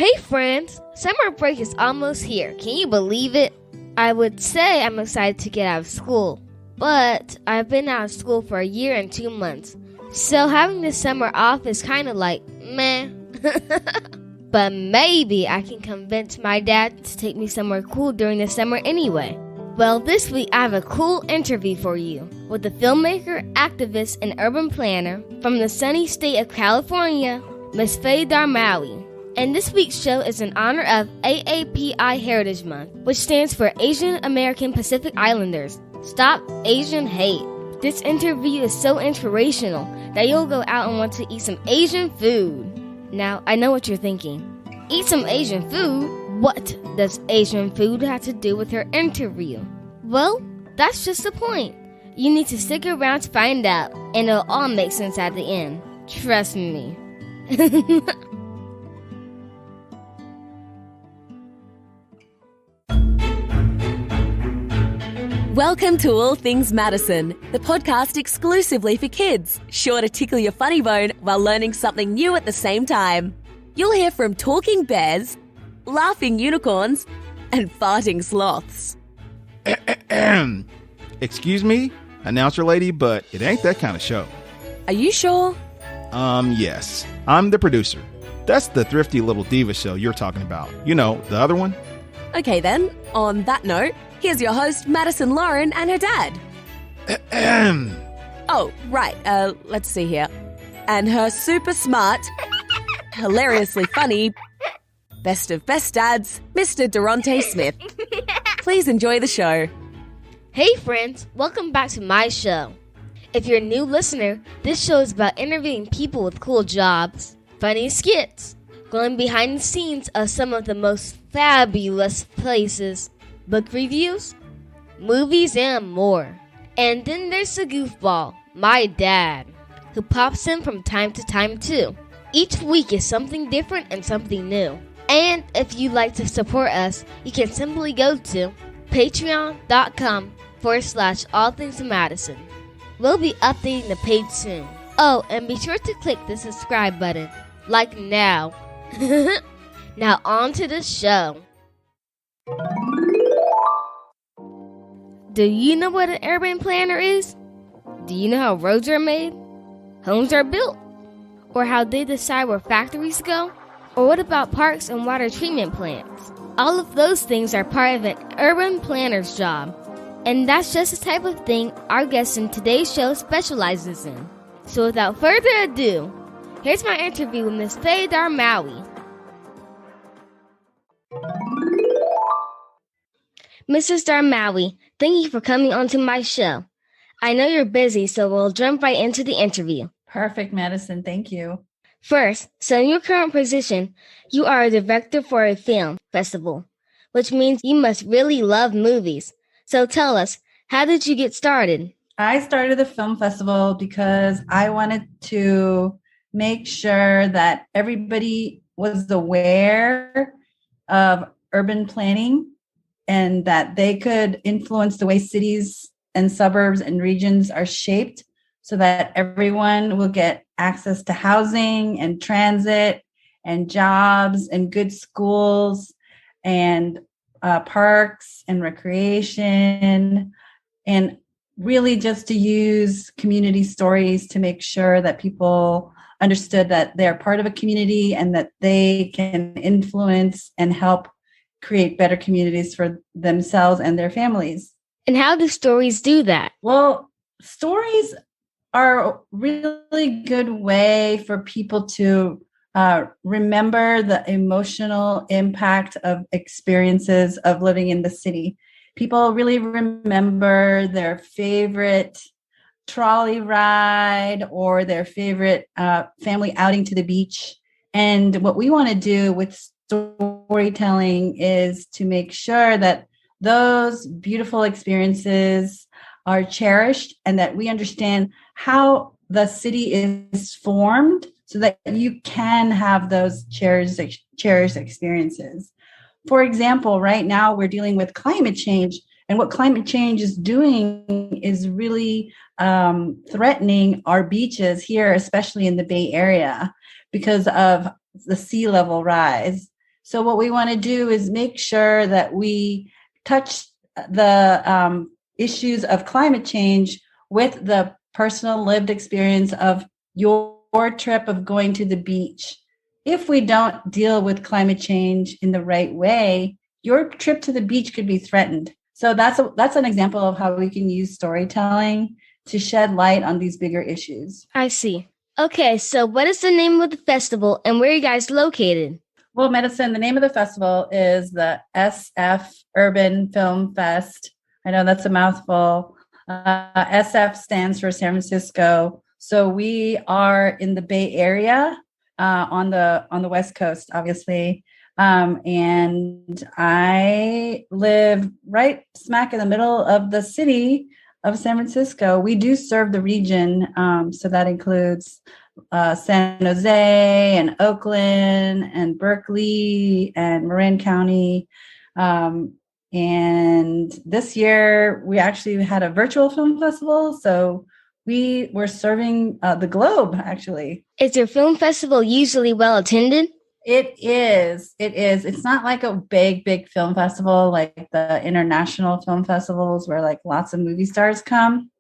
Hey friends, summer break is almost here. Can you believe it? I would say I'm excited to get out of school, but I've been out of school for a year and 2 months. So having this summer off is kind of like, meh. But maybe I can convince my dad to take me somewhere cool during the summer anyway. Well, this week I have a cool interview for you with a filmmaker, activist, and urban planner from the sunny state of California, Miss Fay Darmawi. And this week's show is in honor of AAPI Heritage Month, which stands for Asian American Pacific Islanders. Stop Asian Hate. This interview is so inspirational that you'll go out and want to eat some Asian food. Now, I know what you're thinking. Eat some Asian food? What does Asian food have to do with her interview? Well, that's just the point. You need to stick around to find out, and it'll all make sense at the end. Trust me. Welcome to All Things Madison, the podcast exclusively for kids, sure to tickle your funny bone while learning something new at the same time. You'll hear from talking bears, laughing unicorns, and farting sloths. Excuse me, announcer lady, but it ain't that kind of show. Are you sure? Yes. I'm the producer. That's the thrifty little diva show you're talking about. You know, the other one? Okay then, on that note, here's your host, Madison Lauren, and her dad. Oh, right, let's see here. And her super smart, hilariously funny, best of best dads, Mr. Durante Smith. Please enjoy the show. Hey friends, welcome back to my show. If you're a new listener, this show is about interviewing people with cool jobs, funny skits, going behind the scenes of some of the most fabulous places, book reviews, movies, and more. And then there's the goofball, my dad, who pops in from time to time too. Each week is something different and something new. And if you'd like to support us, you can simply go to patreon.com/allthingsmadison. We'll be updating the page soon. Oh, and be sure to click the subscribe button, like now. Now on to the show. Do you know what an urban planner is? Do you know how roads are made? Homes are built? Or how they decide where factories go? Or what about parks and water treatment plants? All of those things are part of an urban planner's job. And that's just the type of thing our guest in today's show specializes in. So without further ado, here's my interview with Miss Fay Darmawi. Mrs. Darmawi, thank you for coming onto my show. I know you're busy, so we'll jump right into the interview. Perfect, Madison. Thank you. First, so in your current position, you are a director for a film festival, which means you must really love movies. So tell us, how did you get started? I started the film festival because I wanted to make sure that everybody was aware of urban planning and that they could influence the way cities and suburbs and regions are shaped so that everyone will get access to housing and transit and jobs and good schools and parks and recreation, and really just to use community stories to make sure that people understood that they're part of a community and that they can influence and help create better communities for themselves and their families. And how do stories do that? Well, stories are a really good way for people to remember the emotional impact of experiences of living in the city. People really remember their favorite trolley ride or their favorite family outing to the beach. And what we want to do with storytelling is to make sure that those beautiful experiences are cherished and that we understand how the city is formed so that you can have those cherished experiences. For example, right now we're dealing with climate change, and what climate change is doing is really threatening our beaches here, especially in the Bay Area, because of the sea level rise. So what we want to do is make sure that we touch the issues of climate change with the personal lived experience of your trip of going to the beach. If we don't deal with climate change in the right way, your trip to the beach could be threatened. So that's an example of how we can use storytelling to shed light on these bigger issues. I see. Okay, so what is the name of the festival and where are you guys located? Well, Madison, the name of the festival is the SF Urban Film Fest. I know that's a mouthful. SF stands for San Francisco. So we are in the Bay Area on the West Coast, obviously. And I live right smack in the middle of the city of San Francisco. We do serve the region. So that includes San Jose and Oakland and Berkeley and Marin County. And this year we actually had a virtual film festival. So we were serving the globe, actually. Is your film festival usually well attended? It is. It's not like a big film festival like the international film festivals where like lots of movie stars come.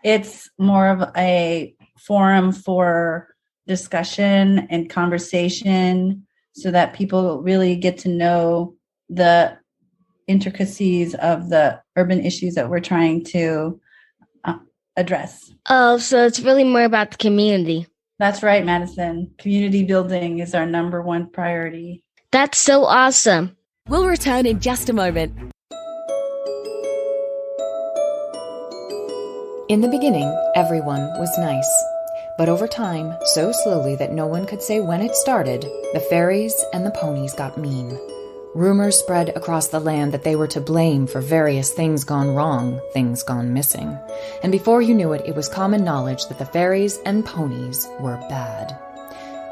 It's more of a forum for discussion and conversation so that people really get to know the intricacies of the urban issues that we're trying to address. Oh, so it's really more about the community. That's right, Madison. Community building is our number one priority. That's so awesome. We'll return in just a moment. In the beginning, everyone was nice. But over time, so slowly that no one could say when it started, the fairies and the ponies got mean. Rumors spread across the land that they were to blame for various things gone wrong, things gone missing. And before you knew it, it was common knowledge that the fairies and ponies were bad.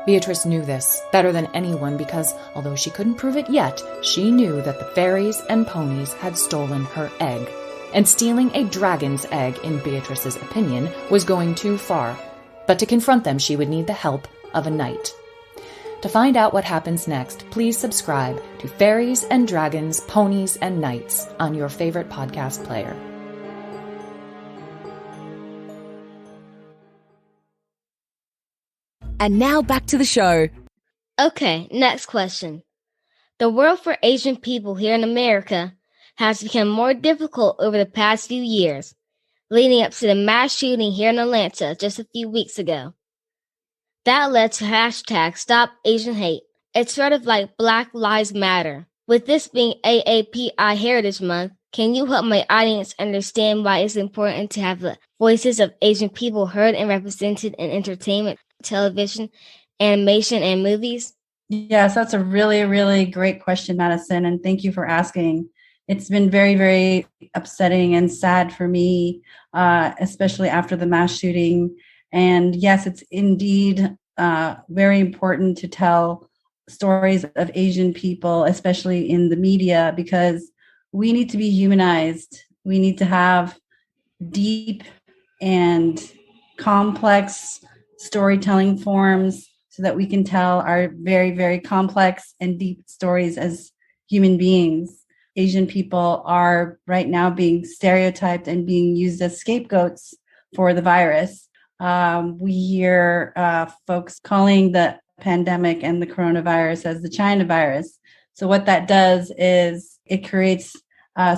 Beatrice knew this better than anyone because, although she couldn't prove it yet, she knew that the fairies and ponies had stolen her egg. And stealing a dragon's egg, in Beatrice's opinion, was going too far. But to confront them, she would need the help of a knight. To find out what happens next, please subscribe to Fairies and Dragons, Ponies and Knights on your favorite podcast player. And now back to the show. Okay, next question. The world for Asian people here in America has become more difficult over the past few years, leading up to the mass shooting here in Atlanta just a few weeks ago. That led to hashtag Stop Asian Hate. It's sort of like Black Lives Matter. With this being AAPI Heritage Month, can you help my audience understand why it's important to have the voices of Asian people heard and represented in entertainment, television, animation, and movies? Yes, that's a really, really great question, Madison, and thank you for asking. It's been very, very upsetting and sad for me, especially after the mass shooting. And yes, it's indeed very important to tell stories of Asian people, especially in the media, because we need to be humanized. We need to have deep and complex storytelling forms so that we can tell our very, very complex and deep stories as human beings. Asian people are right now being stereotyped and being used as scapegoats for the virus. We hear folks calling the pandemic and the coronavirus as the China virus. So what that does is it creates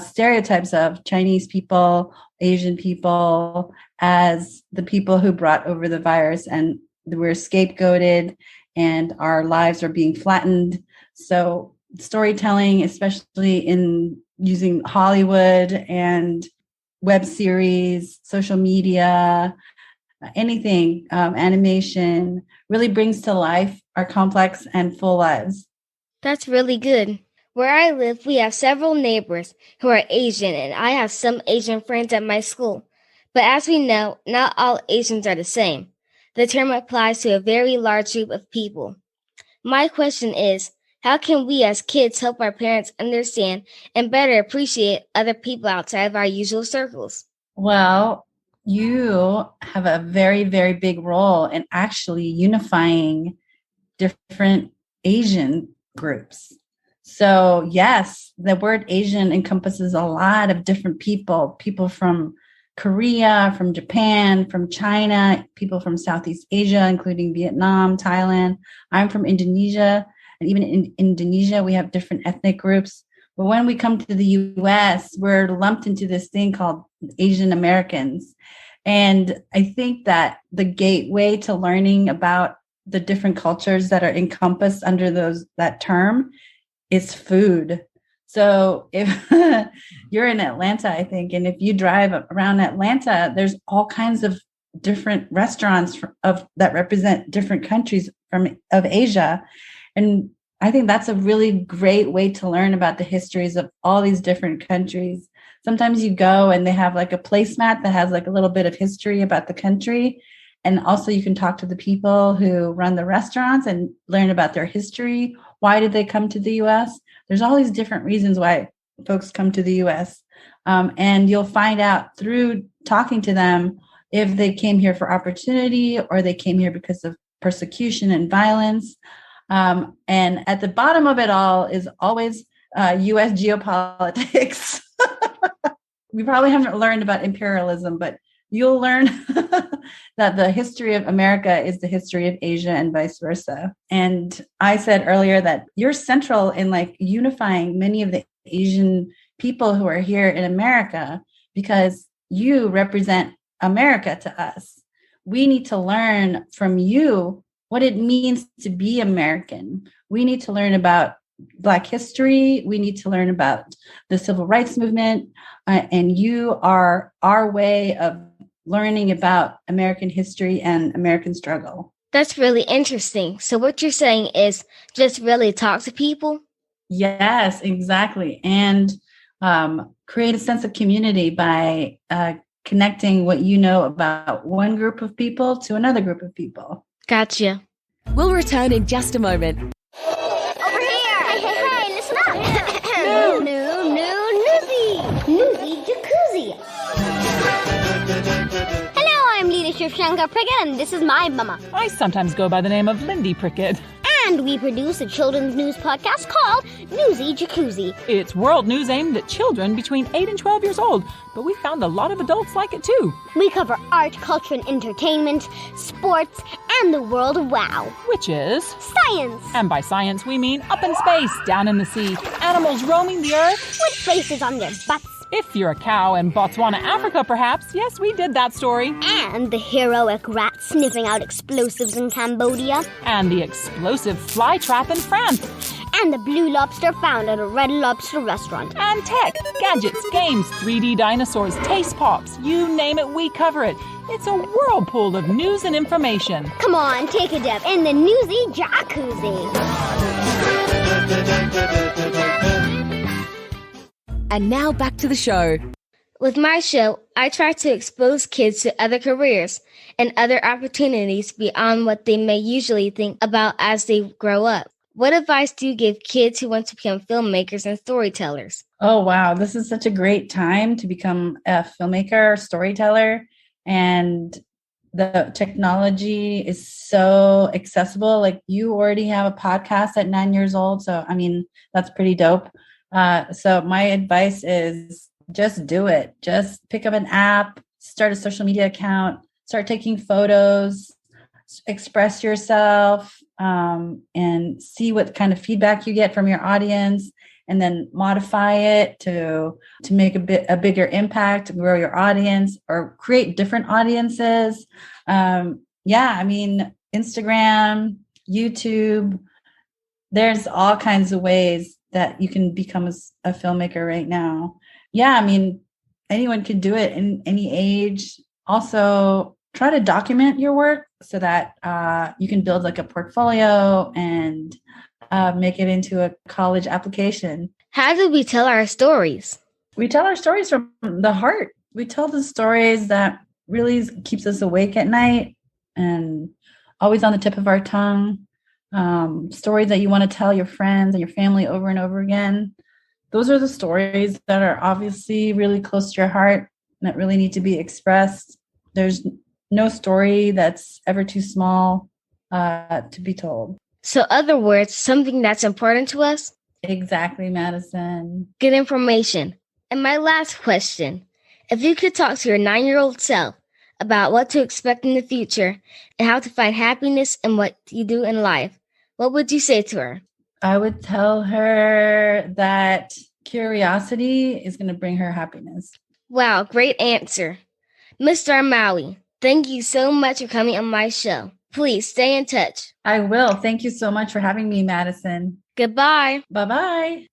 stereotypes of Chinese people, Asian people as the people who brought over the virus, and we're scapegoated and our lives are being flattened. So storytelling, especially in using Hollywood and web series, social media, anything, animation, really brings to life our complex and full lives. That's really good. Where I live, we have several neighbors who are Asian, and I have some Asian friends at my school. But as we know, not all Asians are the same. The term applies to a very large group of people. My question is, how can we as kids help our parents understand and better appreciate other people outside of our usual circles? Well, you have a very, very big role in actually unifying different Asian groups. So yes, the word Asian encompasses a lot of different people from Korea, from Japan, from China, people from Southeast Asia, including Vietnam, Thailand. I'm from Indonesia. And even in Indonesia, we have different ethnic groups. But when we come to the US, we're lumped into this thing called Asian Americans. And I think that the gateway to learning about the different cultures that are encompassed under that term is food. So if you're in Atlanta, I think, and if you drive around Atlanta, there's all kinds of different restaurants that represent different countries of Asia. And I think that's a really great way to learn about the histories of all these different countries. Sometimes you go and they have like a placemat that has like a little bit of history about the country. And also you can talk to the people who run the restaurants and learn about their history. Why did they come to the US? There's all these different reasons why folks come to the US. And you'll find out through talking to them if they came here for opportunity or they came here because of persecution and violence. And at the bottom of it all is always US geopolitics. We probably haven't learned about imperialism, but you'll learn that the history of America is the history of Asia and vice versa. And I said earlier that you're central in like unifying many of the Asian people who are here in America because you represent America to us. We need to learn from you what it means to be American. We need to learn about Black history. We need to learn about the civil rights movement. And you are our way of learning about American history and American struggle. That's really interesting. So what you're saying is just really talk to people? Yes, exactly. And create a sense of community by connecting what you know about one group of people to another group of people. Gotcha. We'll return in just a moment. Over here! Hey, listen up! Newsy Jacuzzi! Hello, I'm Leadership Shankar Prickett, and this is my mama. I sometimes go by the name of Lindy Prickett. And we produce a children's news podcast called Newsy Jacuzzi. It's world news aimed at children between 8 and 12 years old, but we found a lot of adults like it too. We cover art, culture, and entertainment, sports, and the world of wow. Which is? Science! And by science, we mean up in space, down in the sea, animals roaming the earth. With faces on their butts. If you're a cow in Botswana, Africa, perhaps. Yes, we did that story. And the heroic rat sniffing out explosives in Cambodia. And the explosive fly trap in France. And the blue lobster found at a Red Lobster restaurant. And tech, gadgets, games, 3D dinosaurs, taste pops, you name it, we cover it. It's a whirlpool of news and information. Come on, take a dip in the Newsy Jacuzzi. And now back to the show. With my show, I try to expose kids to other careers and other opportunities beyond what they may usually think about as they grow up. What advice do you give kids who want to become filmmakers and storytellers? Oh, wow. This is such a great time to become a filmmaker, storyteller. And the technology is so accessible. Like you already have a podcast at 9 years old. So, I mean, that's pretty dope. So my advice is just do it. Just pick up an app, start a social media account, start taking photos, express yourself, and see what kind of feedback you get from your audience, and then modify it to make a bigger impact, grow your audience, or create different audiences. I mean, Instagram, YouTube, there's all kinds of ways that you can become a filmmaker right now. Yeah, I mean, anyone can do it in any age. Also, try to document your work so that you can build like a portfolio and make it into a college application. How do we tell our stories? We tell our stories from the heart. We tell the stories that really keeps us awake at night and always on the tip of our tongue. Stories that you want to tell your friends and your family over and over again. Those are the stories that are obviously really close to your heart and that really need to be expressed. There's no story that's ever too small to be told. So, other words, something that's important to us? Exactly, Madison. Good information. And my last question. If you could talk to your 9-year-old self about what to expect in the future and how to find happiness in what you do in life, what would you say to her? I would tell her that curiosity is going to bring her happiness. Wow, great answer. Ms. Darmawi, thank you so much for coming on my show. Please stay in touch. I will. Thank you so much for having me, Madison. Goodbye. Bye-bye.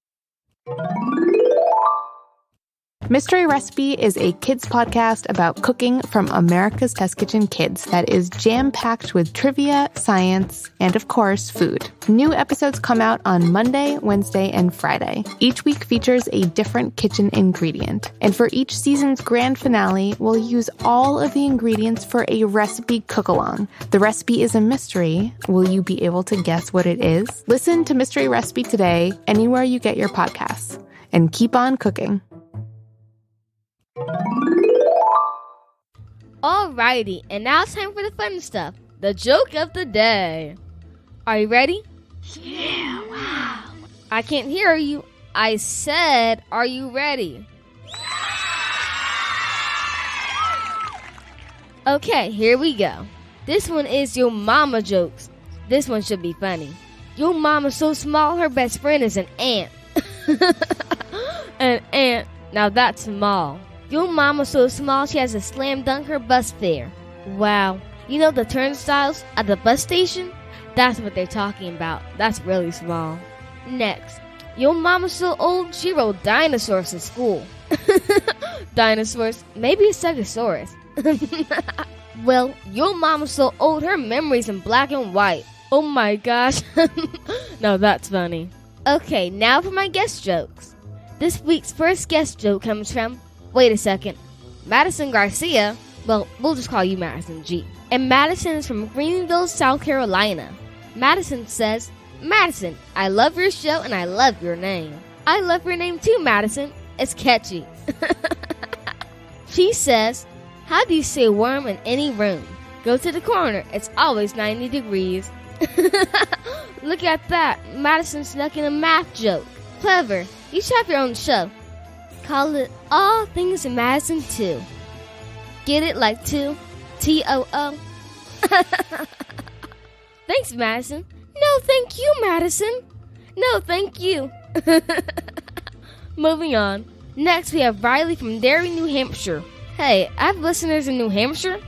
Mystery Recipe is a kids podcast about cooking from America's Test Kitchen Kids that is jam-packed with trivia, science, and of course, food. New episodes come out on Monday, Wednesday, and Friday. Each week features a different kitchen ingredient. And for each season's grand finale, we'll use all of the ingredients for a recipe cook-along. The recipe is a mystery. Will you be able to guess what it is? Listen to Mystery Recipe today, anywhere you get your podcasts. And keep on cooking. Alrighty, and now it's time for the fun stuff. The joke of the day. Are you ready? Yeah, wow. I can't hear you. I said, are you ready? Okay, here we go. This one is your mama jokes. This one should be funny. Your mama's so small, her best friend is an ant. An ant. Now that's small. Your mama's so small, she has to slam dunk her bus fare. Wow. You know the turnstiles at the bus station? That's what they're talking about. That's really small. Next. Your mama's so old, she rode dinosaurs to school. Dinosaurs? Maybe a Stegosaurus. Well, your mama's so old, her memory's in black and white. Oh my gosh. Now that's funny. Okay, now for my guest jokes. This week's first guest joke comes from, wait a second, Madison Garcia. Well, we'll just call you Madison G. And Madison is from Greenville, South Carolina. Madison says, Madison, I love your show and I love your name. I love your name too, Madison. It's catchy. She says, how do you say worm in any room? Go to the corner. It's always 90 degrees. Look at that. Madison snuck in a math joke. Clever. You should have your own show. Call it All Things in Madison 2. Get it like 2? T-O-O. Thanks, Madison. No, thank you, Madison. No, thank you. Moving on. Next, we have Riley from Derry, New Hampshire. Hey, I have listeners in New Hampshire?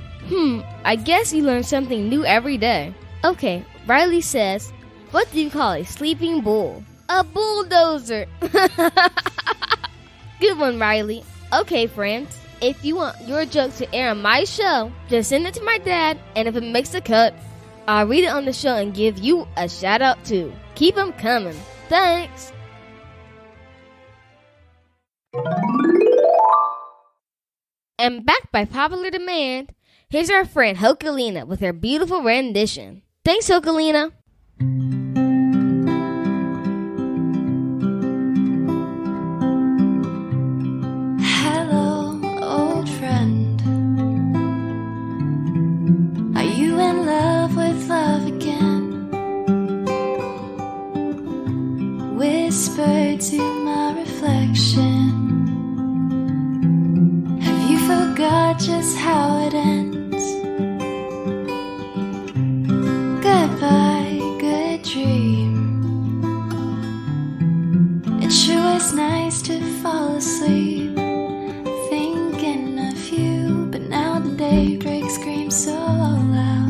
I guess you learn something new every day. Okay, Riley says, what do you call a sleeping bull? A bulldozer. Good one, Riley. Okay, friends. If you want your joke to air on my show, just send it to my dad, and if it makes the cut, I'll read it on the show and give you a shout out too. Keep them coming. Thanks. And back by popular demand, here's our friend Hokalina with her beautiful rendition. Thanks, Hokalina. Hello, old friend. Are you in love with love again? Whisper to my reflection. Have you forgot just how it ends? Goodbye, good dream. It sure is nice to fall asleep thinking of you, but now the daybreak screams so loud.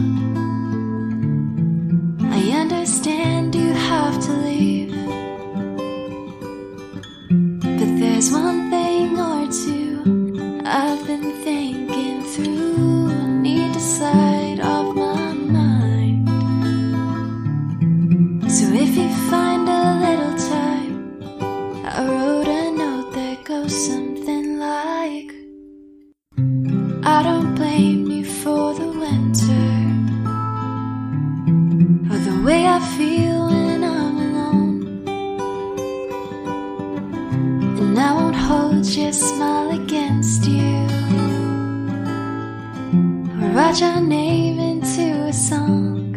I understand you have to leave, but there's one thing or two I've been thinking through. I need to slide off my mind. So if you find a little time, I wrote a note that goes something like, I don't blame you for the winter, or the way I feel when I'm alone. And I won't hold your smile against you, or write your name into a song,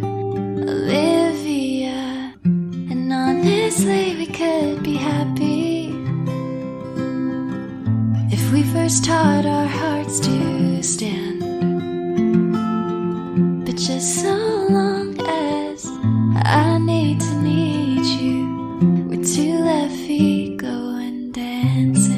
Olivia. And honestly, say we could be happy if we first taught our hearts to stand. But just so long as I need to need you, with two left feet going dancing.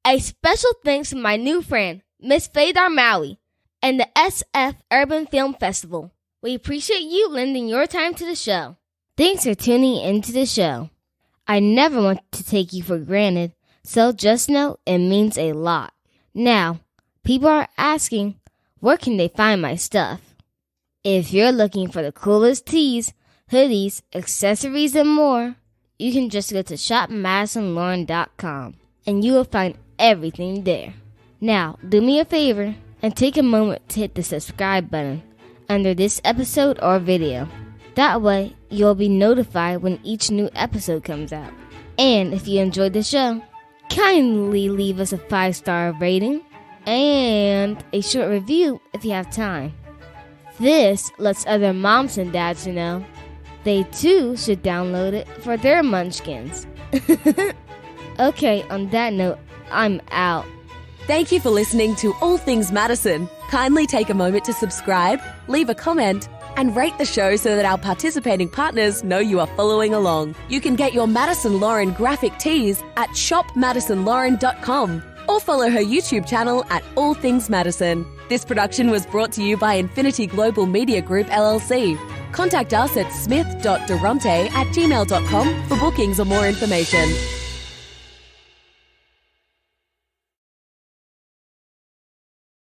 A special thanks to my new friend, Miss Fay Darmawi, and the SF Urban Film Festival. We appreciate you lending your time to the show. Thanks for tuning into the show. I never want to take you for granted, so just know it means a lot. Now, people are asking, where can they find my stuff? If you're looking for the coolest tees, hoodies, accessories, and more, you can just go to shopmadisonlauren.com and you will find everything there. Now, do me a favor and take a moment to hit the subscribe button under this episode or video. That way, you'll be notified when each new episode comes out. And if you enjoyed the show, kindly leave us a 5-star rating and a short review if you have time. This lets other moms and dads know they too should download it for their munchkins. Okay, on that note, I'm out. Thank you for listening to All Things Madison. Kindly take a moment to subscribe, leave a comment, and rate the show so that our participating partners know you are following along. You can get your Madison Lauren graphic tees at shopmadisonlauren.com or follow her YouTube channel at All Things Madison. This production was brought to you by Infinity Global Media Group LLC. Contact us at smith.durante@gmail.com for bookings or more information.